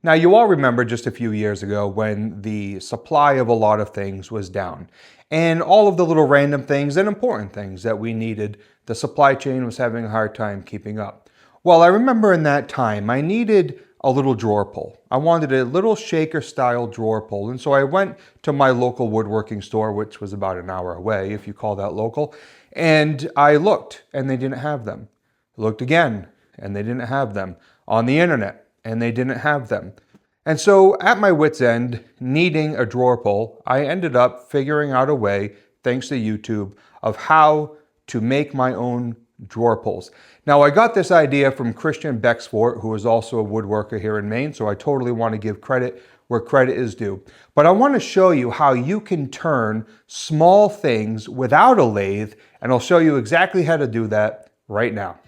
Now, you all remember just a few years ago when the supply of a lot of things was down, and all of the little random things and important things that we needed, the supply chain was having a hard time keeping up. Well, I remember in that time I needed a little drawer pull. I wanted a little shaker style drawer pull, and so I went to my local woodworking store, which was about an hour away, if you call that local, and I looked, and they didn't have them. Looked again, and they didn't have them. On the internet, and they didn't have them. And so at my wit's end, needing a drawer pull, I ended up figuring out a way, thanks to YouTube, of how to make my own drawer pulls. Now, I got this idea from Christian Bexfort, who is also a woodworker here in Maine, so I totally want to give credit where credit is due. But I want to show you how you can turn small things without a lathe, and I'll show you exactly how to do that right now.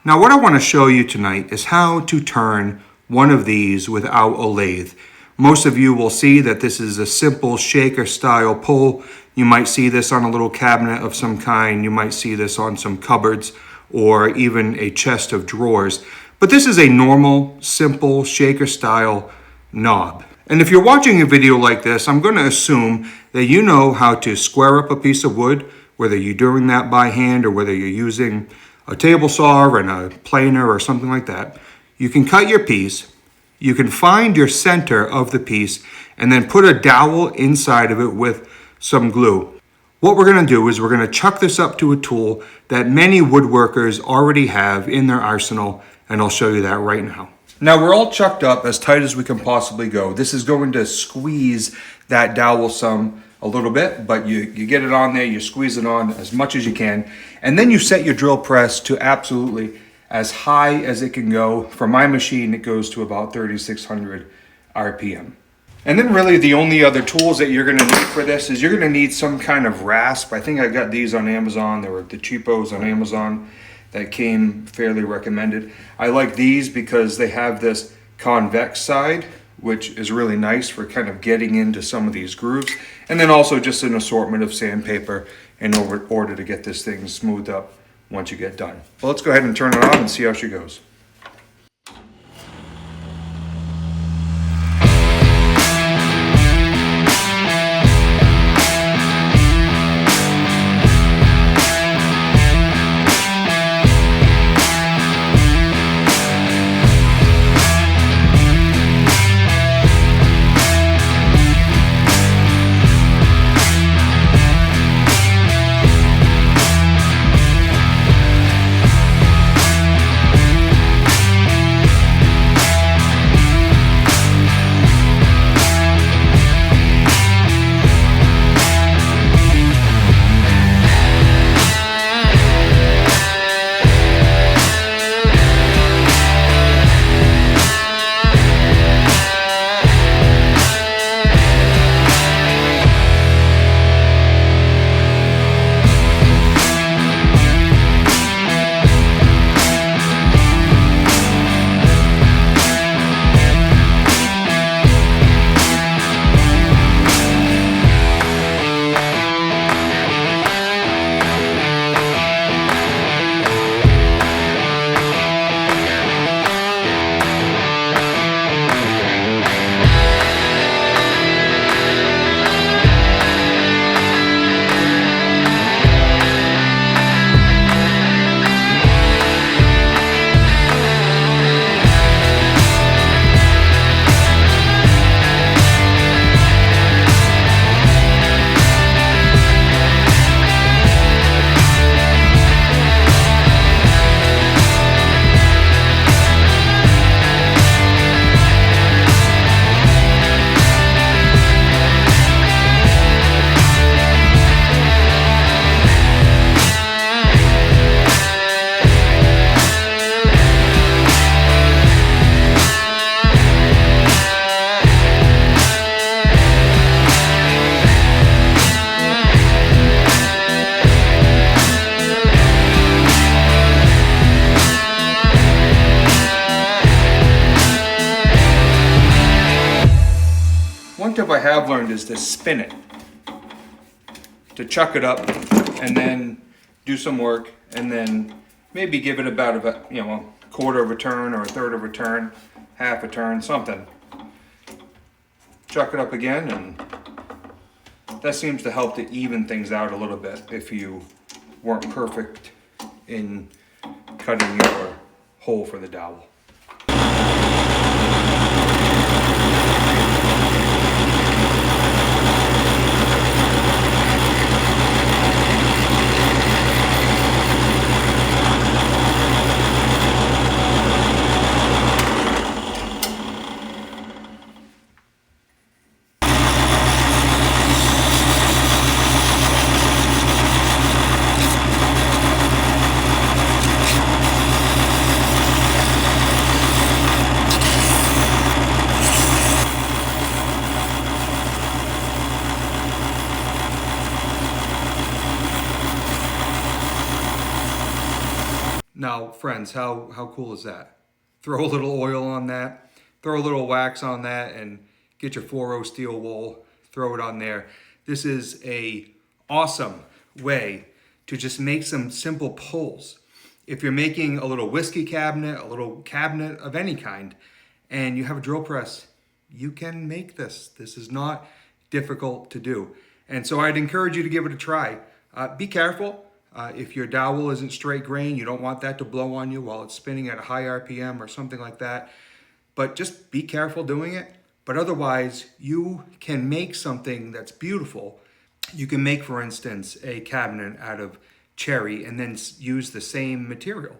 Now, what I want to show you tonight is how to turn one of these without a lathe. Most of you will see that this is a simple shaker style pull. You might see this on a little cabinet of some kind. You might see this on some cupboards or even a chest of drawers. But this is a normal, simple shaker style knob. And if you're watching a video like this, I'm going to assume that you know how to square up a piece of wood, whether you're doing that by hand or whether you're using a table saw and a planer or something like that. You can cut your piece, you can find your center of the piece, and then put a dowel inside of it with some glue. What we're going to do is we're going to chuck this up to a tool that many woodworkers already have in their arsenal, and I'll show you that right now. Now, we're all chucked up as tight as we can possibly go. This is going to squeeze that dowel some a little bit, but you get it on there, you squeeze it on as much as you can, and then you set your drill press to absolutely as high as it can go. For my machine, it goes to about 3,600 RPM. And then really the only other tools that you're gonna need for this is you're gonna need some kind of rasp. I think I got these on Amazon. They were the cheapos on Amazon that came fairly recommended. I like these because they have this convex side, which is really nice for kind of getting into some of these grooves. And then also just an assortment of sandpaper in order to get this thing smoothed up once you get done. Well, let's go ahead and turn it on and see how she goes. One tip I have learned is to spin it, to chuck it up and then do some work and then maybe give it about a quarter of a turn or a third of a turn, half a turn, something. Chuck it up again, and that seems to help to even things out a little bit if you weren't perfect in cutting your hole for the dowel. Now, friends, how cool is that? Throw a little oil on that, throw a little wax on that, and get your 4-0 steel wool, throw it on there. This is a awesome way to just make some simple pulls. If you're making a little whiskey cabinet, a little cabinet of any kind, and you have a drill press, you can make this. This is not difficult to do. And so I'd encourage you to give it a try. Be careful. If your dowel isn't straight grain, you don't want that to blow on you while it's spinning at a high RPM or something like that. But just be careful doing it. But otherwise, you can make something that's beautiful. You can make, for instance, a cabinet out of cherry and then use the same material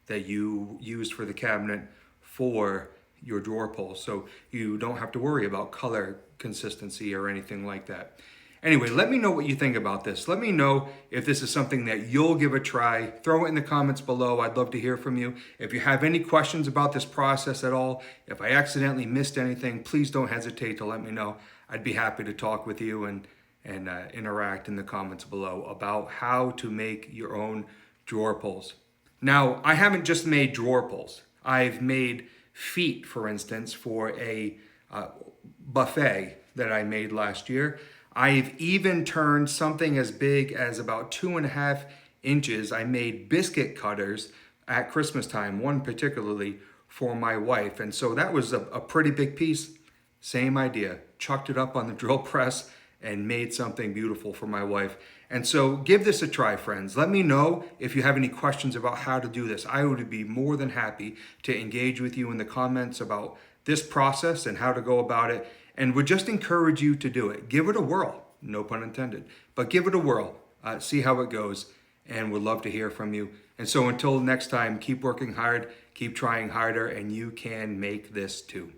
that you used for the cabinet for your drawer pull. So you don't have to worry about color consistency or anything like that. Anyway, let me know what you think about this. Let me know if this is something that you'll give a try. Throw it in the comments below. I'd love to hear from you. If you have any questions about this process at all, if I accidentally missed anything, please don't hesitate to let me know. I'd be happy to talk with you and interact in the comments below about how to make your own drawer pulls. Now, I haven't just made drawer pulls. I've made feet, for instance, for a buffet that I made last year. I've even turned something as big as about 2.5 inches. I made biscuit cutters at Christmas time, one particularly for my wife. And so that was a pretty big piece. Same idea, chucked it up on the drill press and made something beautiful for my wife. And so give this a try, friends. Let me know if you have any questions about how to do this. I would be more than happy to engage with you in the comments about this process and how to go about it. And would just encourage you to do it. Give it a whirl, no pun intended, but give it a whirl, see how it goes, and would love to hear from you. And so until next time, keep working hard, keep trying harder, and you can make this too.